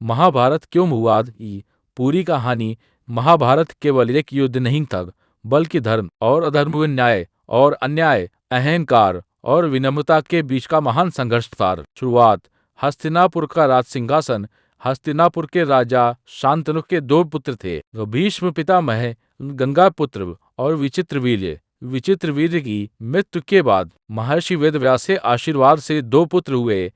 महाभारत क्यों हुआ? पूरी कहानी महाभारत केवल एक युद्ध नहीं था, बल्कि धर्म और अधर्म, न्याय और अन्याय, अहंकार और विनम्रता के बीच का महान संघर्ष था। शुरुआत, हस्तिनापुर का राज सिंहासन। हस्तिनापुर के राजा शांतनु के दो पुत्र थे, भीष्म पितामह, गंगापुत्र और विचित्रवीर्य। विचित्रवीर्य की मृत्यु के बाद महर्षि वेदव्यास से आशीर्वाद से दो पुत्र हुए,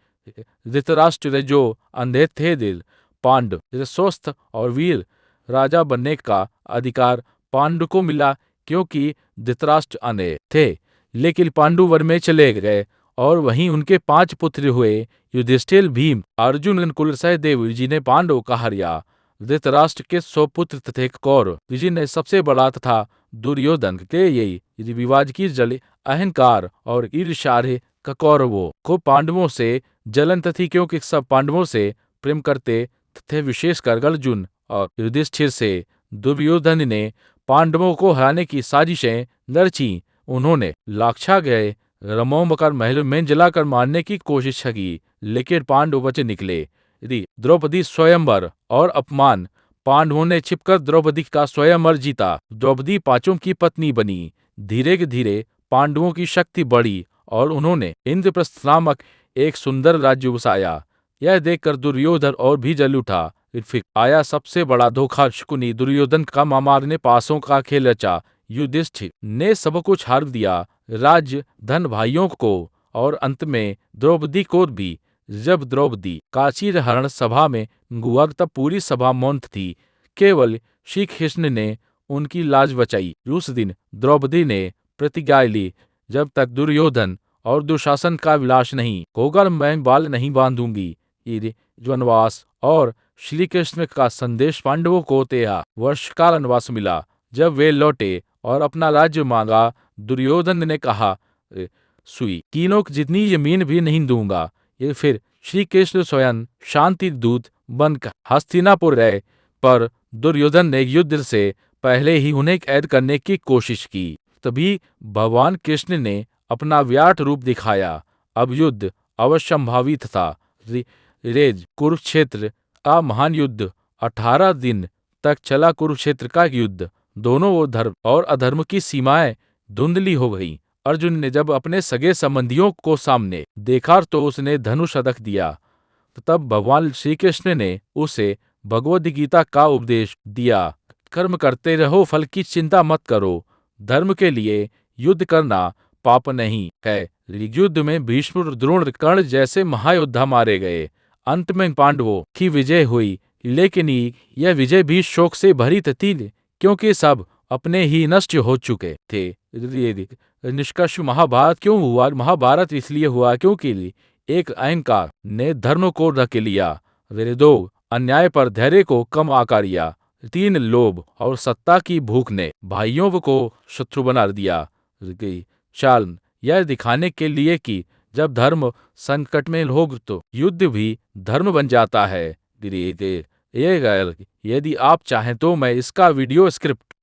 धृतराष्ट्र जो अंधे थे दिल, पांडु जो स्वस्थ और वीर। राजा बनने का अधिकार पांडु को मिला, क्योंकि धृतराष्ट्र अंधे थे, लेकिन पांडु वन में चले गए और वहीं उनके 5 पुत्र हुए, युधिष्ठिर, भीम, अर्जुन, नकुल, सहदेव जिन्हें पांडवों का हरिया। धृतराष्ट्र के 100 पुत्र थे कौरव, जिनमें सबसे बड़ा तथा दुर्योधन के यही विवाद की जल, अहंकार और ईर्ष्या का कौरवों को पांडवों से जलन थी, क्योंकि सब पांडवों से प्रेम करते थे, विशेषकर अर्जुन और युधिष्ठिर से। दुर्योधन ने पांडवों को हराने की साजिशें रची। उन्होंने लाक्षा गए रमोमकर महल में जलाकर मारने की कोशिश की, लेकिन पांडव बचे निकले। यदि द्रौपदी स्वयंवर और अपमान, पांडवों ने छिपकर द्रौपदी का स्वयंवर जीता। द्रौपदी पांचों की पत्नी बनी। धीरे धीरे पांडवों की शक्ति बढ़ी और उन्होंने इंद्रप्रस्थ नामक एक सुंदर राज्य बसाया। यह देखकर दुर्योधन और भी जल उठा। फिर आया सबसे बड़ा धोखा, शकुनी, दुर्योधन का मारने पासों का खेल रचा। युधिष्ठिर ने सब कुछ हार दिया, राज्य, धन, भाइयों को और अंत में द्रौपदी को भी। जब द्रौपदी काशी हरण सभा में हुआ तब पूरी सभा मौन थी, केवल श्री कृष्ण ने उनकी लाज बचाई। उस दिन द्रौपदी ने प्रतिज्ञा ली, जब तक दुर्योधन और दुशासन का विनाश नहीं होगा मैं बाल नहीं बांधूंगी। वनवास और श्री कृष्ण का संदेश पांडवों को 13 वर्ष का वनवास मिला। जब वे लौटे और अपना राज्य मांगा, दुर्योधन ने कहा, सुई तीनों की जितनी जमीन भी नहीं दूंगा। ये फिर श्री कृष्ण स्वयं शांति दूत बनकर हस्तिनापुर रहे, पर दुर्योधन ने युद्ध से पहले ही उन्हें कैद करने की कोशिश की। तभी भगवान कृष्ण ने अपना विराट रूप दिखाया। अब युद्ध अवश्यंभावित था। रेज कुरुक्षेत्र का महान युद्ध 18 दिन तक चला। कुरुक्षेत्र का युद्ध, दोनों ओर धर्म और अधर्म की सीमाएं धुंधली हो गई। अर्जुन ने जब अपने सगे संबंधियों को सामने देखा तो उसने धनुष रख दिया। तब भगवान श्री कृष्ण ने उसे भगवद गीता का उपदेश दिया। कर्म करते रहो, फल की चिंता मत करो। धर्म के लिए युद्ध करना पाप नहीं है। युद्ध में भीष्म, द्रोण, कर्ण जैसे महायोद्धा मारे गए। अंत में पांडवों की विजय हुई, लेकिन यह विजय भी शोक से भरी थी, क्योंकि सब अपने ही नष्ट हो चुके थे। निष्कर्ष, महाभारत क्यों हुआ? महाभारत इसलिए हुआ क्योंकि एक अहंकार ने धर्म को ढक लिया, 2 अन्याय पर धैर्य को कम आकारिया, 3 लोभ और सत्ता की भूख ने भाइयों को शत्रु बना दिया, 4 यह दिखाने के लिए कि जब धर्म संकट में हो तो युद्ध भी धर्म बन जाता है। यदि आप चाहें तो मैं इसका वीडियो स्क्रिप्ट